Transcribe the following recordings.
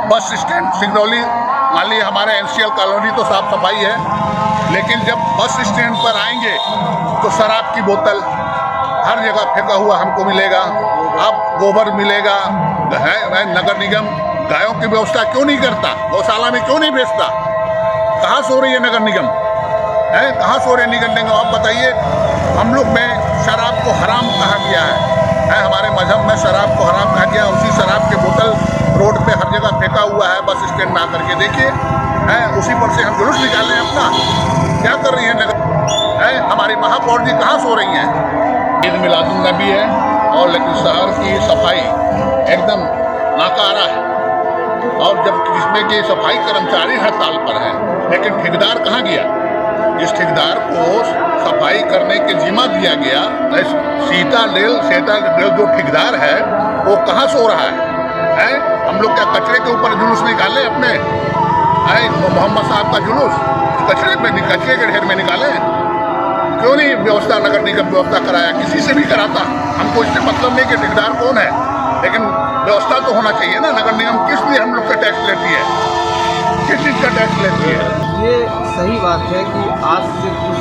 Bus stand Singrauli, मान लीजिए हमारे एनसीएल कॉलोनी तो साफ सफाई है, लेकिन जब बस स्टैंड पर आएंगे तो शराब की बोतल हर जगह फेंका हुआ हमको मिलेगा। अब गोबर मिलेगा है, नगर निगम गायों की व्यवस्था क्यों नहीं करता, गौशाला में क्यों नहीं बेचता? कहाँ सो रही है नगर निगम है, कहाँ सो रहे नगर निगम? आप बताइए। हम लोग में शराब को हराम कहा गया है, हमारे मजहब में शराब को हराम कहा गया। उसी शराब के बोतल रोड पे हर जगह फेंका हुआ है, बस स्टैंड में आकर के देखिए है, उसी पर से हम जुलूस निकालें अपना। क्या कर रही है नगर है, हमारी महापौर जी कहाँ सो रही हैं? ईद मिलादुन नबी है और लेकिन शहर की सफाई एकदम नाकारा है, और जब इसमें कि सफाई कर्मचारी हड़ताल पर है, लेकिन ठेकेदार कहाँ गया? जिस ठेकेदार को सफाई करने के जिम्मा दिया गया, सीता डेल जो ठेकेदार है वो कहाँ सो रहा है? हम लोग क्या कचरे के ऊपर जुलूस निकाले अपने? मोहम्मद साहब का जुलूस कचरे के ढेर में निकाले? क्यों नहीं व्यवस्था नगर निगम व्यवस्था कराया? किसी से भी कराता, हमको इससे मतलब नहीं कि ठेकेदार कौन है, लेकिन व्यवस्था तो होना चाहिए ना। नगर निगम किस लिए हम लोग का टैक्स लेती है, किस चीज़ का टैक्स लेती है? ये सही बात है कि आज से कुछ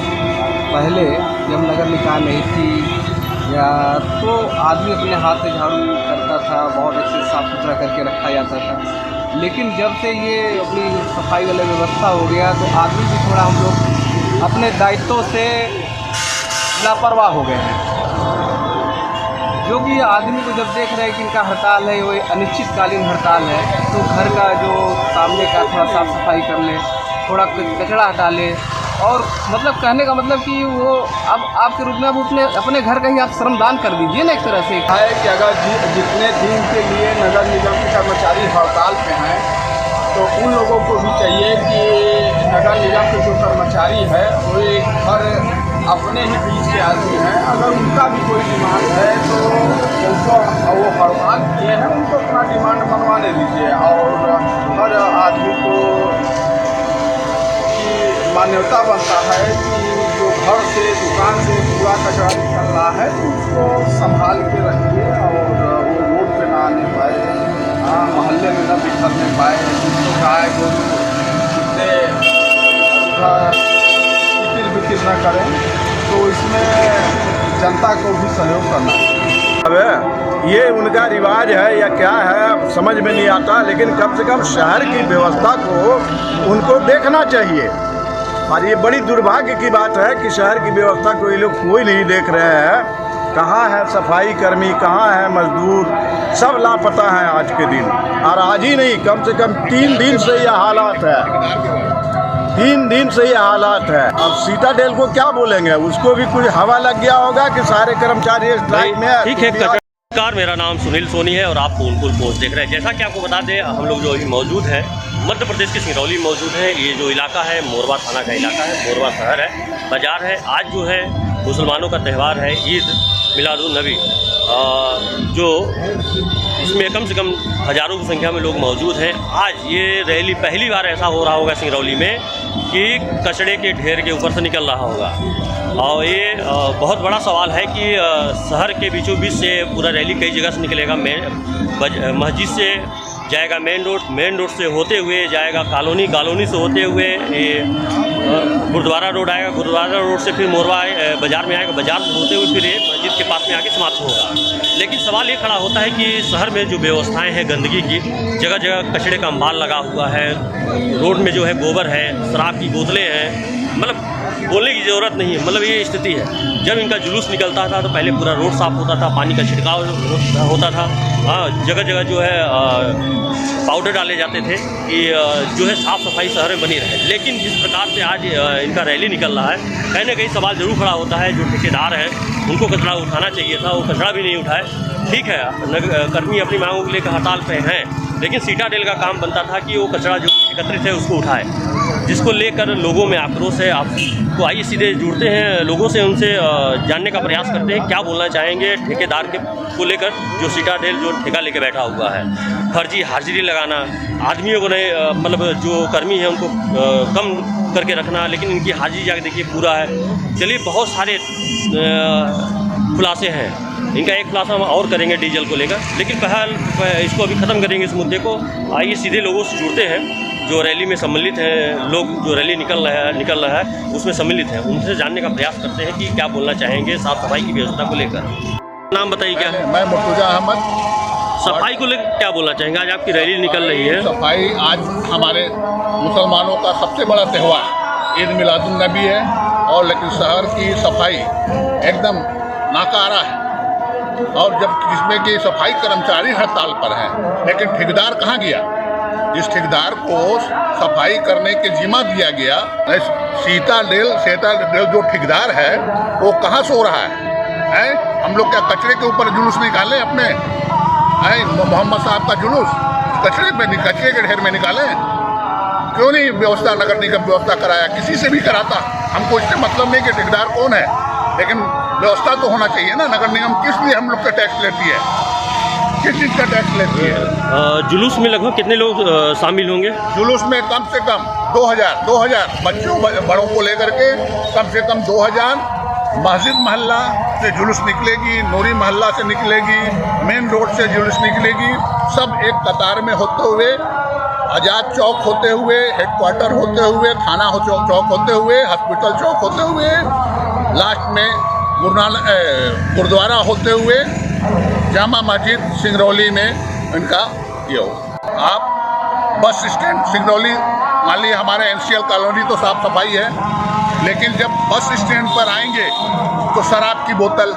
पहले जब नगर निकाय नहीं थी या तो आदमी अपने हाथ से झाड़ू करता था, बहुत अच्छे से साफ़ सुथरा करके रखा जाता था। लेकिन जब से ये अपनी सफाई वाली व्यवस्था हो गया तो आदमी भी थोड़ा हम लोग अपने दायित्वों से लापरवाह हो गए हैं। जो कि आदमी को जब देख रहे हैं कि इनका हड़ताल है, वो अनिश्चितकालीन हड़ताल है, तो घर का जो सामने का थोड़ा साफ़ सफाई कर ले, थोड़ा कचरा हटा ले, और मतलब कहने का मतलब कि वो अब आपके रूप में अब अपने घर का ही आप श्रमदान कर दीजिए ना एक तरह से। है कि अगर जितने दिन के लिए नगर निगम के कर्मचारी हड़ताल पे हैं तो उन लोगों को भी चाहिए कि नगर निगम के जो कर्मचारी है वो एक घर अपने ही बीच के आदमी हैं, अगर उनका भी कोई डिमांड है तो उनको वो हड़ताल किए हैं, उनको अपना डिमांड मनवाने दीजिए। और हर आदमी को मान्यता बनता है कि जो घर से दुकान से कूड़ा कचरा निकल रहा है तो उसको संभाल के रखिए, और वो रोड पे ना आने पाए, मोहल्ले में न बिखरने पाए, जिसको गाय गोरू जितने बिकिर न करें, तो इसमें जनता को भी सहयोग करना चाहिए। अब ये उनका रिवाज है या क्या है समझ में नहीं आता, लेकिन कम से कम शहर की व्यवस्था को उनको देखना चाहिए। और ये बड़ी दुर्भाग्य की बात है कि शहर की व्यवस्था को ये लोग कोई नहीं देख रहे हैं। कहाँ है सफाई कर्मी, कहाँ है मजदूर, सब लापता हैं आज के दिन। और आज ही नहीं, कम से कम 3 दिन से ये हालात है, 3 दिन से ये हालात है। अब सीताडेल को क्या बोलेंगे, उसको भी कुछ हवा लग गया होगा कि सारे कर्मचारी स्ट्राइक में। ठीक है, नमस्कार, मेरा नाम सुनील सोनी है और आप फूलपुर पोस्ट देख रहे हैं। जैसा कि आपको बता दें, हम लोग जो अभी मौजूद है मध्य प्रदेश के सिंगरौली मौजूद है। ये जो इलाका है मोरवा थाना का इलाका है, मोरवा शहर है, बाज़ार है। आज जो है मुसलमानों का त्यौहार है ईद मिलादुन नबी, जो इसमें कम से कम हज़ारों की संख्या में लोग मौजूद हैं। आज ये रैली पहली बार ऐसा हो रहा होगा सिंगरौली में कि कचड़े के ढेर के ऊपर से निकल रहा होगा। और ये बहुत बड़ा सवाल है कि शहर के बीचों बीच से पूरा रैली कई जगह से निकलेगा। मस्जिद से जाएगा मेन रोड से होते हुए जाएगा कॉलोनी से होते हुए ये गुरुद्वारा रोड आएगा, गुरुद्वारा रोड से फिर मोरवा बाज़ार में आएगा, बाज़ार से होते हुए फिर मस्जिद के पास में आके समाप्त होगा। लेकिन सवाल ये खड़ा होता है कि शहर में जो व्यवस्थाएं हैं गंदगी की, जगह जगह कचड़े का अंबार लगा हुआ है, रोड में जो है गोबर है, शराब की बोतलें हैं, मतलब बोलने की ज़रूरत नहीं है। मतलब ये स्थिति है। जब इनका जुलूस निकलता था तो पहले पूरा रोड साफ़ होता था, पानी का छिड़काव होता था, जगह जगह जो है पाउडर डाले जाते थे कि जो है साफ़ सफाई शहर में बनी रहे। लेकिन जिस प्रकार से आज इनका रैली निकल रहा है, कहीं ना कहीं सवाल ज़रूर खड़ा होता है। जो ठेकेदार हैं उनको कचरा उठाना चाहिए था, वो कचरा भी नहीं उठाए। ठीक है, कर्मी अपनी मांगों को लेकर हड़ताल पे हैं, लेकिन सीताडेल का काम बनता था कि वो कचरा जो एकत्रित है उसको उठाए, जिसको लेकर लोगों में आक्रोश है। आपको आइए सीधे जुड़ते हैं लोगों से, उनसे जानने का प्रयास करते हैं क्या बोलना चाहेंगे ठेकेदार को लेकर, जो सीताडेल जो ठेका लेके बैठा हुआ है। फर्जी हाजिरी लगाना, आदमियों को नहीं मतलब जो कर्मी हैं उनको कम करके रखना, लेकिन इनकी हाजिरी जाके देखिए पूरा है। चलिए, बहुत सारे खुलासे हैं इनका एक खुलासा हम और करेंगे डीजल को लेकर, लेकिन फिलहाल इसको अभी ख़त्म करेंगे इस मुद्दे को। आइए सीधे लोगों से जुड़ते हैं जो रैली में सम्मिलित हैं, लोग जो रैली निकल रहा है उसमें सम्मिलित हैं, उनसे जानने का प्रयास करते हैं कि क्या बोलना चाहेंगे साफ़ सफाई की व्यवस्था को लेकर। नाम बताइए क्या है? मैं मुर्तजा अहमद। सफाई को लेकर क्या बोलना चाहेंगे? आज आपकी रैली निकल रही है। सफाई आज हमारे मुसलमानों का सबसे बड़ा त्यौहार ईद मिलादुन नबी है, और लेकिन शहर की सफाई एकदम नाकारा है, और जब जिसमें कि सफाई कर्मचारी हड़ताल पर हैं, लेकिन ठेकेदार कहाँ गया? जिस ठेकेदार को सफाई करने के जिम्मा दिया गया, सीता डेल जो ठेकेदार है वो कहाँ सो रहा है? हम लोग क्या कचरे के ऊपर जुलूस निकालें अपने? मोहम्मद साहब का जुलूस कचरे के ढेर में निकालें? क्यों नहीं व्यवस्था नगर निगम व्यवस्था कराया? किसी से भी कराता, हमको इससे मतलब नहीं कि ठेकेदार कौन है, लेकिन व्यवस्था तो होना चाहिए ना। नगर निगम किस लिए हम लोग का टैक्स लेती है? किस चीज़ का टैक्स लेती है? जुलूस में लगभग कितने लोग शामिल होंगे? जुलूस में कम से कम 2000 बच्चों बड़ों को लेकर के कम से कम 2000 मस्जिद मोहल्ला से जुलूस निकलेगी, नूरी मोहल्ला से निकलेगी, मेन रोड से जुलूस निकलेगी, सब एक कतार में होते हुए, आज़ाद चौक होते हुए, हेडक्वार्टर होते हुए, थाना चौक होते हुए, हॉस्पिटल चौक होते हुए, लास्ट में गुरुद्वारा होते हुए जामा मस्जिद सिंगरौली में इनका ये हो। आप बस स्टैंड सिंगरौली, मान लीजिए हमारे एनसीएल कॉलोनी तो साफ सफाई है, लेकिन जब बस स्टैंड पर आएंगे तो शराब की बोतल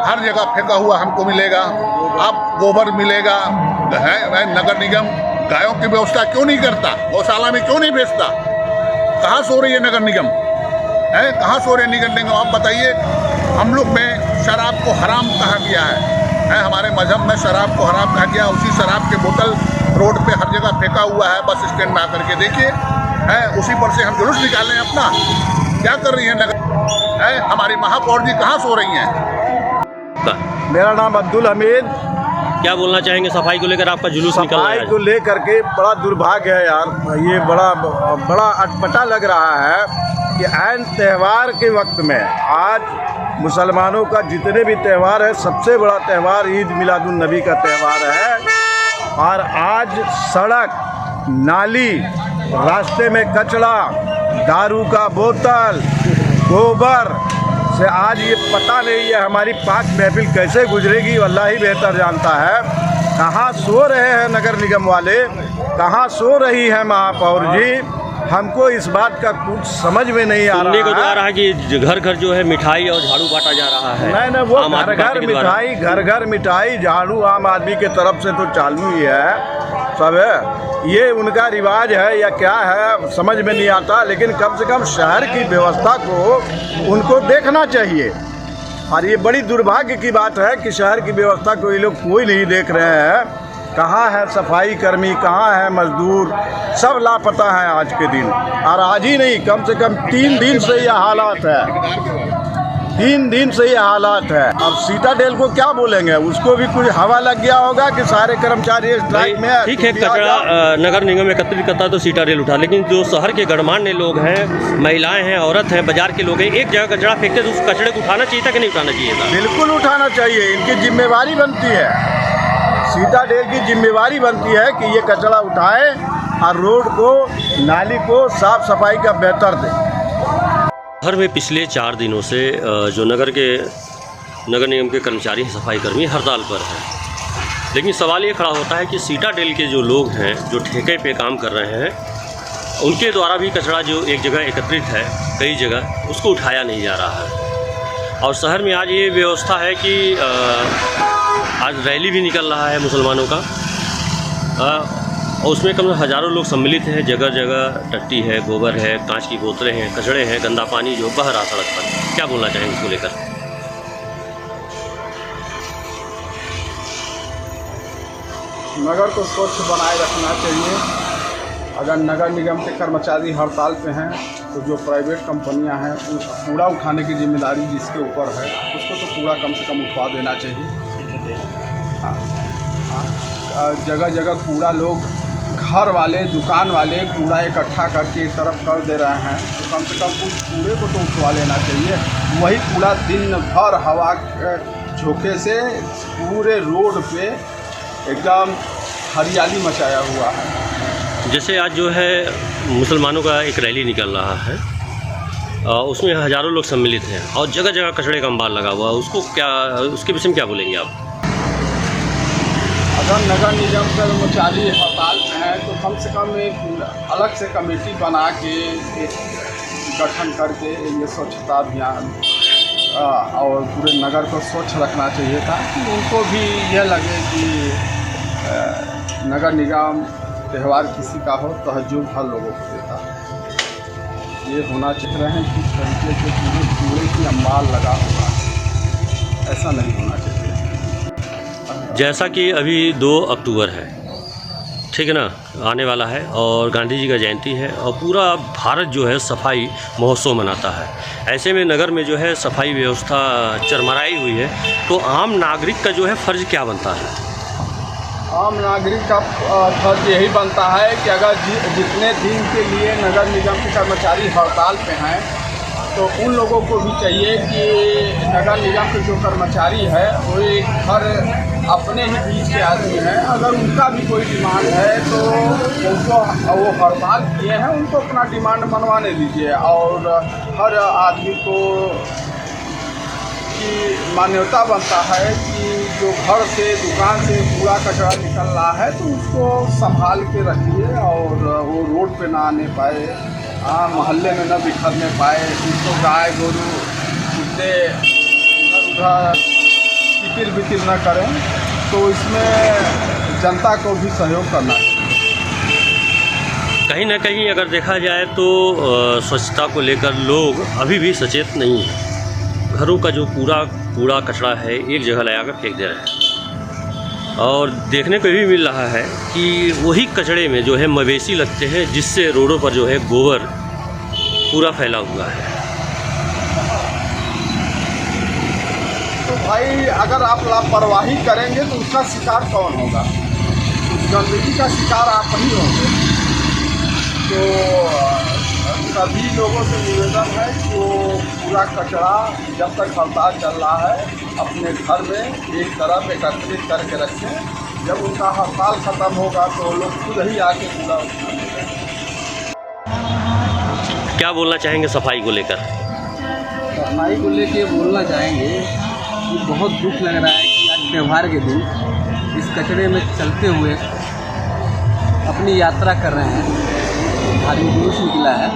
हर जगह फेंका हुआ हमको मिलेगा। अब गोबर मिलेगा है, नगर निगम गायों की व्यवस्था क्यों नहीं करता? गौशाला में क्यों नहीं बेचता? कहाँ सो रही है नगर निगम? है कहाँ सो रही है नगर निगम? आप बताइए। हम लोग में शराब को हराम कहा गया है, हमारे मजहब में शराब को हराम कहा गया। उसी शराब के बोतल रोड पे हर जगह फेंका हुआ है, बस स्टैंड में आकर के देखिए, है उसी पर से हम जुलूस निकालें अपना। क्या कर रही है नगर है? हमारी महापौर जी कहाँ सो रही हैं? मेरा नाम अब्दुल हमीद। क्या बोलना चाहेंगे सफाई को लेकर? आपका जुलूस निकल रहा है। सफाई को लेकर के बड़ा दुर्भाग्य है यार, ये बड़ा अटपटा लग रहा है कि ऐन त्यौहार के वक्त में आज मुसलमानों का जितने भी त्यौहार है, सबसे बड़ा त्यौहार ईद मिलादुन नबी का त्यौहार है, और आज सड़क, नाली, रास्ते में कचरा, दारू का बोतल, गोबर से आज ये पता नहीं है हमारी पाक महफिल कैसे गुजरेगी, अल्लाह ही बेहतर जानता है। कहाँ सो रहे हैं नगर निगम वाले, कहाँ सो रही है महापौर जी, हमको इस बात का कुछ समझ में नहीं आ रहा है। को आ रहा है कि घर घर जो है मिठाई और झाड़ू बांटा जा रहा है। नहीं, वो घर घर मिठाई झाड़ू आम आदमी के तरफ से तो चालू ही है सब है। ये उनका रिवाज है या क्या है समझ में नहीं आता, लेकिन कम से कम शहर की व्यवस्था को उनको देखना चाहिए। और ये बड़ी दुर्भाग्य की बात है कि शहर की व्यवस्था को ये लोग कोई नहीं देख रहे हैं। कहाँ है सफाई कर्मी, कहाँ है मजदूर, सब लापता हैं आज के दिन। और आज ही नहीं, कम से कम 3 दिन से यह हालात है, 3 दिन से ये हालात है। अब सीताडेल को क्या बोलेंगे? उसको भी कुछ हवा लग गया होगा कि सारे कर्मचारी स्ट्राइक में है। ठीक है, कचरा नगर निगम एकत्रित करता तो सीताडेल उठा, लेकिन जो शहर के गणमान्य लोग हैं, महिलाएं हैं, औरत हैं, बाजार के लोग हैं, एक जगह कचरा फेंकते तो उस कचरे को उठाना चाहिए था कि नहीं उठाना चाहिए था? बिल्कुल उठाना चाहिए, इनकी जिम्मेवारी बनती है। सीताडेल की जिम्मेवारी बनती है कि ये कचरा उठाए और रोड को, नाली को साफ सफाई का बेहतर दे। शहर में पिछले 4 दिनों से जो नगर निगम के कर्मचारी हैं, सफाई कर्मी हड़ताल पर हैं, लेकिन सवाल ये खड़ा होता है कि सीताडेल के जो लोग हैं, जो ठेके पे काम कर रहे हैं, उनके द्वारा भी कचरा जो एक जगह एकत्रित है कई जगह, उसको उठाया नहीं जा रहा है। और शहर में आज ये व्यवस्था है कि आज रैली भी निकल रहा है मुसलमानों का, और उसमें कम से हज़ारों लोग सम्मिलित हैं। जगह जगह टट्टी है, गोबर है, कांच की बोतलें हैं, कचड़े हैं, गंदा पानी जो बह रहा सड़क पर। क्या बोलना चाहेंगे इसको लेकर? नगर को स्वच्छ बनाए रखना चाहिए। अगर नगर निगम के कर्मचारी हड़ताल पे हैं तो जो प्राइवेट कंपनियां हैं, कूड़ा उठाने की जिम्मेदारी जिसके ऊपर है उसको तो कूड़ा कम से कम उठवा देना चाहिए। जगह जगह कूड़ा लोग, घर वाले, दुकान वाले कूड़ा इकट्ठा करके एक तरफ कर दे रहे हैं, तो कम से कम उस कूड़े को तो उठवा लेना चाहिए। वही कूड़ा दिन भर हवा झोंके से पूरे रोड पे एकदम हरियाली मचाया हुआ है। जैसे आज जो है मुसलमानों का एक रैली निकल रहा है, उसमें हज़ारों लोग सम्मिलित हैं और जगह जगह कचड़े का अंबार लगा हुआ है, उसके विषय में क्या बोलेंगे आप? अगर नगर निगम कर्मचारी हड़ताल में है तो कम से कम एक अलग से कमेटी बना के एक गठन करके ये स्वच्छता अभियान और पूरे नगर को स्वच्छ रखना चाहिए था कि उनको भी यह लगे कि नगर निगम त्यौहार किसी का हो तहज़्जुब हर लोगों को देता है। ये होना चाह रहे हैं कि तरीके से पूरे कूड़े की अंबार लगा हुआ है, ऐसा नहीं होना चाहिए। जैसा कि अभी 2 अक्टूबर है, ठीक है ना, आने वाला है और गांधी जी का जयंती है और पूरा भारत जो है सफाई महोत्सव मनाता है। ऐसे में नगर में जो है सफाई व्यवस्था चरमराई हुई है, तो आम नागरिक का जो है फ़र्ज़ क्या बनता है? आम नागरिक का फर्ज यही बनता है कि अगर जितने दिन के लिए नगर निगम के कर्मचारी हड़ताल पे हैं तो उन लोगों को भी चाहिए कि नगर निगम के जो कर्मचारी है वो एक हर अपने ही बीच के आदमी हैं, अगर उनका भी कोई डिमांड है तो उनको वो हड़ताल किए हैं उनको अपना डिमांड मनवाने दीजिए। और हर आदमी को की मान्यता बनता है कि जो घर से दुकान से कूड़ा कचरा निकल रहा है तो उसको संभाल के रखिए और वो रोड पे ना आने पाए, मोहल्ले में न बिखरने पाए, उसको गाय गोरू कुत्ते इधर उधर कितिर बितिर न करें। तो इसमें जनता को भी सहयोग करना चाहिए। कहीं ना कहीं अगर देखा जाए तो स्वच्छता को लेकर लोग अभी भी सचेत नहीं हैं। घरों का जो कूड़ा कचरा है एक जगह लगाकर फेंक दे रहे हैं और देखने को भी मिल रहा है कि वही कचड़े में जो है मवेशी लगते हैं, जिससे रोडों पर जो है गोबर पूरा फैला हुआ है। तो भाई अगर आप लापरवाही करेंगे तो उसका शिकार कौन होगा? उस गंदगी का शिकार आप ही होंगे। तो सभी लोगों से निवेदन है कि वो पूरा कचरा जब तक हड़ताल चल रहा है अपने घर में एक तरफ एकत्रित करके रखें। जब उनका हड़ताल ख़त्म होगा तो लोग खुद ही आके कूड़ा उठाएंगे। क्या बोलना चाहेंगे सफाई को लेकर? सफाई को लेके बोलना चाहेंगे कि बहुत दुख लग रहा है कि आज त्यौहार के दिन इस कचरे में चलते हुए अपनी यात्रा कर रहे हैं। भारी जुलूस निकला है,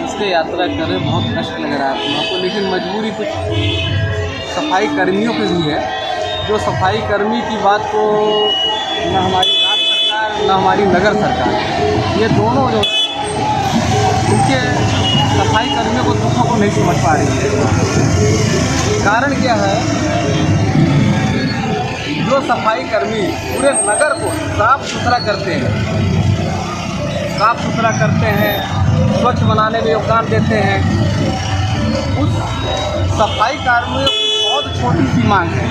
इससे यात्रा कर रहे, बहुत कष्ट लग रहा है आप लोगों को। लेकिन मजबूरी कुछ सफाई कर्मियों की भी है, जो सफाई कर्मी की बात को न हमारी राज्य सरकार न हमारी नगर सरकार, ये दोनों जो उनके सफाई कर्मियों को दुखों को नहीं समझ पा रही है। कारण क्या है? जो सफाई कर्मी पूरे नगर को साफ सुथरा करते हैं, स्वच्छ बनाने में योगदान देते हैं, उस सफाई कर्मियों की बहुत छोटी सी मांग है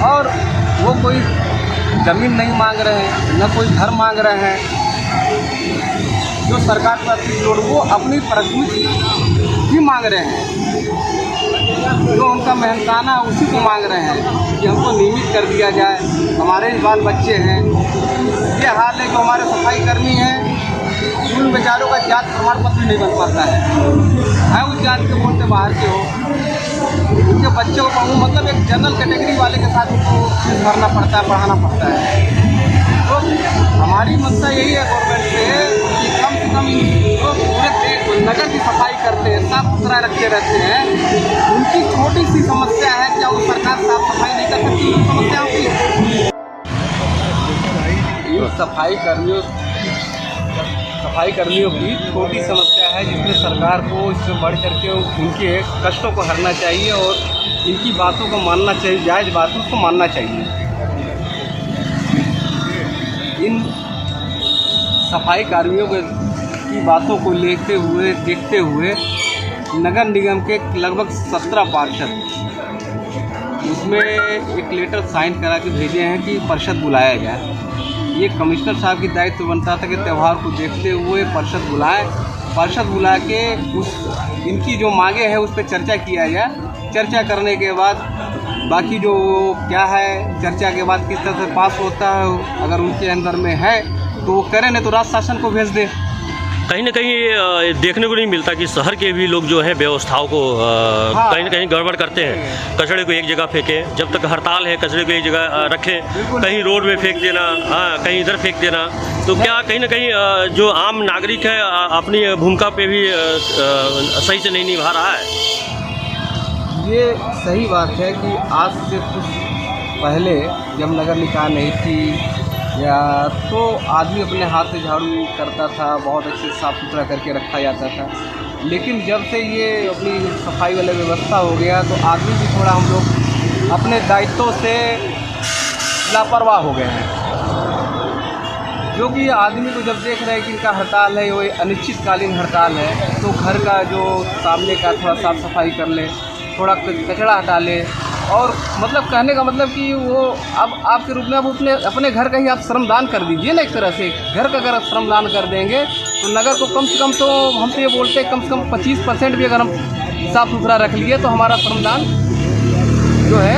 और वो कोई ज़मीन नहीं मांग रहे हैं, न कोई घर मांग रहे हैं। जो सरकार का लोड वो अपनी प्राथमिक ही मांग रहे हैं, जो उनका मेहनताना उसी को मांग रहे हैं कि हमको नियमित कर दिया जाए, हमारे बाल बच्चे हैं। ये हाल है कि हमारे सफाई कर्मी हैं, उन बेचारों का जात प्रमाण पत्र नहीं बन पाता है उस जात के बोलते बाहर के हो, उनके बच्चों को मतलब एक जनरल कैटेगरी वाले के साथ उनको फीस भरना पड़ता है, पढ़ाना पड़ता है। तो हमारी मंशा यही है गवर्नमेंट से कि कम से कम जो पूरे नगर की सफाई करते हैं, साफ सुथरा रखते रहते हैं, उनकी छोटी सी समस्या है, क्या वो सरकार साफ सफाई नहीं कर सकती? उन समस्याओं की सफाई कर्मियों की छोटी समस्या है, जिसमें सरकार को इससे बढ़ करके उनके कष्टों को हरना चाहिए और इनकी बातों को मानना चाहिए, जायज़ बातों को मानना चाहिए। इन सफाई कर्मियों की बातों को देखते हुए नगर निगम के लगभग 17 पार्षद उसमें एक लेटर साइन करा के भेजे हैं कि परिषद बुलाया जाए। ये कमिश्नर साहब की दायित्व बनता था कि त्यौहार को देखते हुए परिषद बुला के उस इनकी जो मांगे हैं उस पर चर्चा किया जाए। चर्चा करने के बाद बाकी जो क्या है चर्चा के बाद किस तरह से पास होता है, अगर उनके अंदर में है तो वो करें, नहीं तो राज्य शासन को भेज दें। कहीं ना कहीं देखने को नहीं मिलता कि शहर के भी लोग जो है व्यवस्थाओं को हाँ। कहीं ना कहीं गड़बड़ करते हैं। कचड़े को एक जगह फेंकें, जब तक हड़ताल है कचड़े को एक जगह रखें, कहीं रोड में फेंक देना, हाँ कहीं इधर फेंक देना, तो क्या कहीं ना कहीं जो आम नागरिक है अपनी भूमिका पे भी सही से नहीं निभा रहा है? ये सही बात है कि आज से कुछ पहले जब नगर निकाय नहीं थी या तो आदमी अपने हाथ से झाड़ू करता था, बहुत अच्छे से साफ़ सुथरा करके रखा जाता था। लेकिन जब से ये अपनी सफाई वाला व्यवस्था हो गया तो आदमी भी थोड़ा हम लोग अपने दायित्वों से लापरवाह हो गए हैं, क्योंकि आदमी को जब देख रहे हैं कि इनका हड़ताल है, वो अनिश्चितकालीन हड़ताल है, तो घर का जो सामने का थोड़ा साफ़ सफाई कर ले, थोड़ा कचरा हटा ले, और मतलब कहने का मतलब कि वो अब आपके रूप में अब अपने घर का ही आप श्रमदान कर दीजिए ना। एक तरह से घर का अगर आप श्रमदान कर देंगे तो नगर को कम से कम, तो हम तो ये बोलते हैं कम से कम 25% भी अगर हम साफ़ सुथरा रख लिए तो हमारा श्रमदान जो है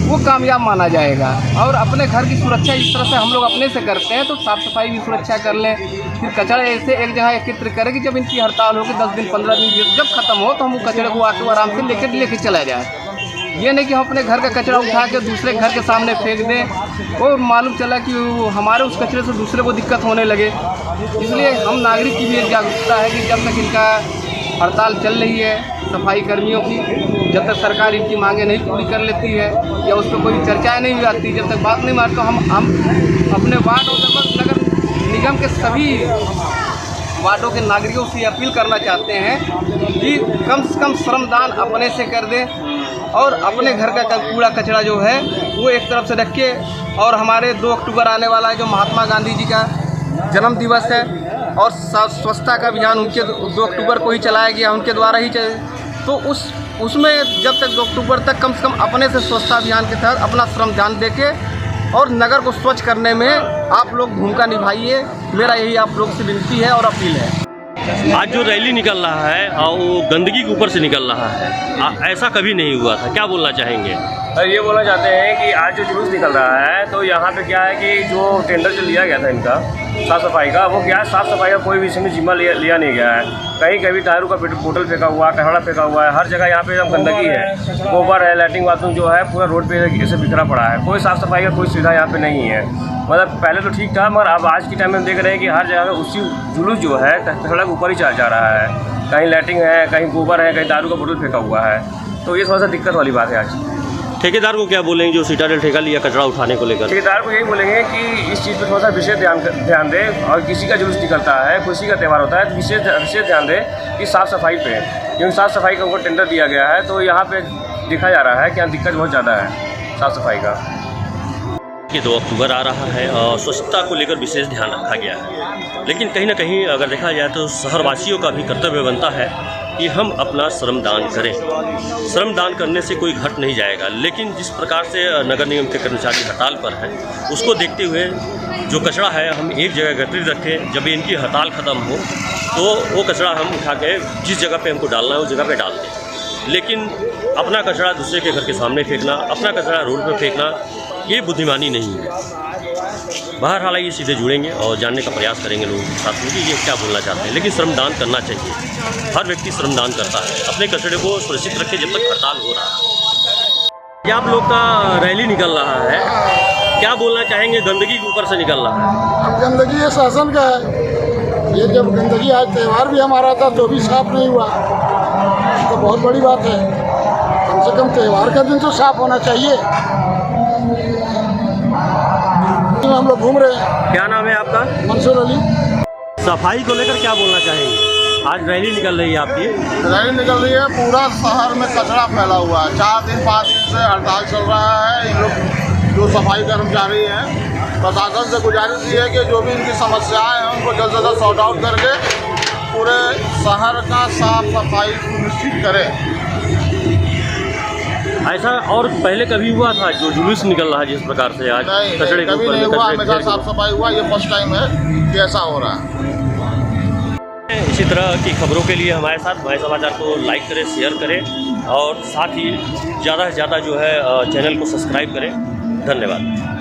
वो कामयाब माना जाएगा। और अपने घर की सुरक्षा इस तरह से हम लोग अपने से करते हैं तो साफ़ सफाई भी सुरक्षा कर लें, फिर कचरा ऐसे एक जगह एकत्र करें कि जब इनकी हड़ताल होगी 10 दिन 15 दिन जब ख़त्म हो तो हम वो कचरे को आके आराम से लेके चला जाए। ये नहीं कि हम अपने घर का कचरा उठा के दूसरे घर के सामने फेंक दें और मालूम चला कि हमारे उस कचरे से दूसरे को दिक्कत होने लगे। इसलिए हम नागरिक की भी एक जागरूकता है कि जब तक इनका हड़ताल चल रही है सफाई कर्मियों की, जब तक सरकार इनकी मांगें नहीं पूरी कर लेती है या उस पर कोई चर्चाएँ नहीं हुई आती, जब तक बात नहीं मारते तो हम अपने वार्ड और नगर निगम के सभी वार्डों के नागरिकों से अपील करना चाहते हैं कि कम से कम श्रमदान अपने से कर दें और अपने घर का कूड़ा कचरा जो है वो एक तरफ से रखे। और हमारे 2 अक्टूबर आने वाला है जो महात्मा गांधी जी का जन्म दिवस है और स्वच्छता का अभियान उनके 2 अक्टूबर को ही चलाया गया, उनके द्वारा ही तो उसमें जब तक 2 अक्टूबर तक कम से कम अपने से स्वच्छता अभियान के तहत अपना श्रमदान देके और नगर को स्वच्छ करने में आप लोग भूमिका निभाइए। मेरा यही आप लोग से विनती है और अपील है। आज जो रैली निकल रहा है और वो गंदगी के ऊपर से निकल रहा है, ऐसा कभी नहीं हुआ था, क्या बोलना चाहेंगे? ये बोलना चाहते हैं कि आज जो जुलूस निकल रहा है तो यहाँ पे क्या है कि जो टेंडर जो लिया गया था इनका साफ़ सफाई का, वो क्या है साफ़ सफाई का कोई भी इसमें जिम्मा लिया नहीं गया है। कहीं कभी दारू का बोतल फेंका हुआ, कचड़ा फेंका हुआ है, हर जगह यहाँ पे एकदम गंदगी है, गोबर है, लैट्रिन बाथरूम जो है पूरा रोड पे ऐसे बिखरा पड़ा है, कोई साफ़ सफाई का कोई सुविधा यहाँ पे नहीं है। मतलब पहले तो ठीक था मगर अब आज के टाइम में देख रहे हैं कि हर जगह उसी जुलूस जो है सड़क ऊपर ही जा रहा है, कहीं लैट्रिन है, कहीं गोबर है, कहीं दारू का बोतल फेंका हुआ है, तो ये थोड़ा सा दिक्कत वाली बात है। आज ठेकेदार को क्या बोलेंगे जो सिटाडेल ठेका लिया कचरा उठाने को लेकर? ठेकेदार को यही बोलेंगे कि इस चीज़ पर थोड़ा सा विशेष ध्यान दें और किसी का जुलूस निकलता है, खुशी का त्यौहार होता है तो विशेष ध्यान दें कि साफ़ सफाई पे, क्योंकि साफ़ सफाई का ऊपर टेंडर दिया गया है तो यहाँ पे देखा जा रहा है कि यहाँ दिक्कत बहुत ज़्यादा है साफ़ सफाई का। कि 2 अक्टूबर आ रहा है और स्वच्छता को लेकर विशेष ध्यान रखा गया है, लेकिन कहीं ना कहीं अगर देखा जाए तो शहरवासियों का भी कर्तव्य बनता है कि हम अपना श्रमदान करें। श्रमदान करने से कोई घट नहीं जाएगा, लेकिन जिस प्रकार से नगर निगम के कर्मचारी हड़ताल पर हैं उसको देखते हुए जो कचरा है हम एक जगह एकत्रित रखें, जब इनकी हड़ताल ख़त्म हो तो वो कचरा हम उठा के जिस जगह पे हमको डालना है उस जगह पे डाल दें। लेकिन अपना कचरा दूसरे के घर के सामने फेंकना, अपना कचरा रोड पर फेंकना, ये बुद्धिमानी नहीं है। बहरहाल ये सीधे जुड़ेंगे और जानने का प्रयास करेंगे लोगों के साथ में कि ये क्या बोलना चाहते हैं, लेकिन श्रमदान करना चाहिए। हर व्यक्ति श्रमदान करता है, अपने कचरे को सुरक्षित रखे जब तक हड़ताल हो रहा है। ये आप लोग का रैली निकल रहा है, क्या बोलना चाहेंगे? गंदगी के ऊपर से निकल रहा है। अब गंदगी ये शासन का है, ये जब गंदगी आज त्यौहार भी हमारा था तो भी साफ नहीं हुआ, तो बहुत बड़ी बात है। कम से कम त्यौहार का दिन तो साफ होना चाहिए। हम लोग घूम रहे हैं। क्या नाम है आपका? मंसूर अली। सफाई को लेकर क्या बोलना चाहेंगे? आज रैली निकल रही है आपकी। रैली निकल रही है, पूरा शहर में कचरा फैला हुआ है। 4 दिन 5 दिन से हड़ताल चल रहा है। इन लोग जो सफाई कर्मचारी हैं, प्रशासन से गुजारिश ये है कि जो भी इनकी समस्याएं हैं उनको जल्द से जल्द सॉर्ट आउट करके पूरे शहर का साफ सफाई सुनिश्चित करें। ऐसा और पहले कभी हुआ था जो जुलूस निकल रहा है जिस प्रकार से आज कचड़े के कभी ऊपर नहीं में हुआ, कचरे हमेशा साफ सफाई हुआ, ये फर्स्ट टाइम है कि ऐसा हो रहा है। इसी तरह की खबरों के लिए हमारे साथ भाई समाचार को लाइक करें, शेयर करें और साथ ही ज़्यादा से ज़्यादा जो है चैनल को सब्सक्राइब करें। धन्यवाद।